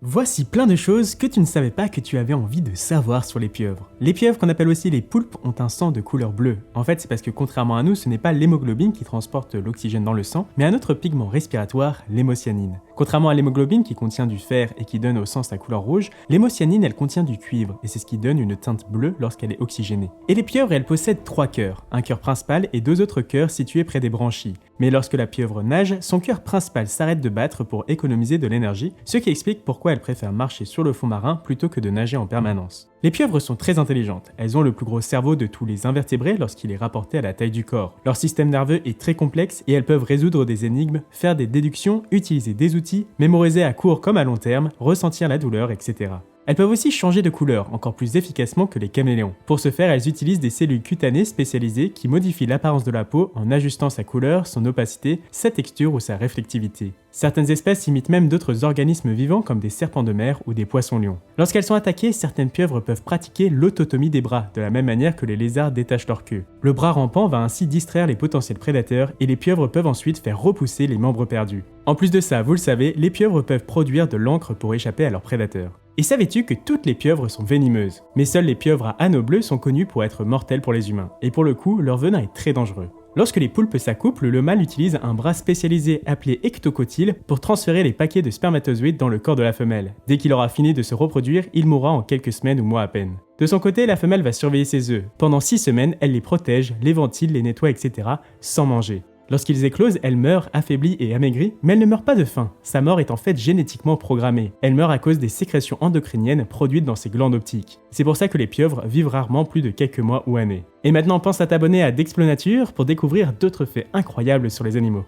Voici plein de choses que tu ne savais pas que tu avais envie de savoir sur les pieuvres. Les pieuvres, qu'on appelle aussi les poulpes, ont un sang de couleur bleue. En fait, c'est parce que contrairement à nous, ce n'est pas l'hémoglobine qui transporte l'oxygène dans le sang, mais un autre pigment respiratoire, l'hémocyanine. Contrairement à l'hémoglobine qui contient du fer et qui donne au sang sa couleur rouge, l'hémocyanine elle contient du cuivre et c'est ce qui donne une teinte bleue lorsqu'elle est oxygénée. Et les pieuvres elles possèdent 3 cœurs, un cœur principal et 2 autres cœurs situés près des branchies. Mais lorsque la pieuvre nage, son cœur principal s'arrête de battre pour économiser de l'énergie, ce qui explique pourquoi elle préfère marcher sur le fond marin plutôt que de nager en permanence. Les pieuvres sont très intelligentes, elles ont le plus gros cerveau de tous les invertébrés lorsqu'il est rapporté à la taille du corps. Leur système nerveux est très complexe et elles peuvent résoudre des énigmes, faire des déductions, utiliser des outils, mémoriser à court comme à long terme, ressentir la douleur, etc. Elles peuvent aussi changer de couleur, encore plus efficacement que les caméléons. Pour ce faire, elles utilisent des cellules cutanées spécialisées qui modifient l'apparence de la peau en ajustant sa couleur, son opacité, sa texture ou sa réflectivité. Certaines espèces imitent même d'autres organismes vivants comme des serpents de mer ou des poissons-lions. Lorsqu'elles sont attaquées, certaines pieuvres peuvent pratiquer l'autotomie des bras, de la même manière que les lézards détachent leur queue. Le bras rampant va ainsi distraire les potentiels prédateurs et les pieuvres peuvent ensuite faire repousser les membres perdus. En plus de ça, vous le savez, les pieuvres peuvent produire de l'encre pour échapper à leurs prédateurs. Et savais-tu que toutes les pieuvres sont venimeuses? Mais seules les pieuvres à anneaux bleus sont connues pour être mortelles pour les humains. Et pour le coup, leur venin est très dangereux. Lorsque les poulpes s'accouplent, le mâle utilise un bras spécialisé appelé ectocotyle pour transférer les paquets de spermatozoïdes dans le corps de la femelle. Dès qu'il aura fini de se reproduire, il mourra en quelques semaines ou mois à peine. De son côté, la femelle va surveiller ses œufs. Pendant 6 semaines, elle les protège, les ventile, les nettoie, etc. sans manger. Lorsqu'ils éclosent, elle meurt affaiblie et amaigrie, mais elle ne meurt pas de faim. Sa mort est en fait génétiquement programmée. Elle meurt à cause des sécrétions endocriniennes produites dans ses glandes optiques. C'est pour ça que les pieuvres vivent rarement plus de quelques mois ou années. Et maintenant pense à t'abonner à Dexplonature pour découvrir d'autres faits incroyables sur les animaux.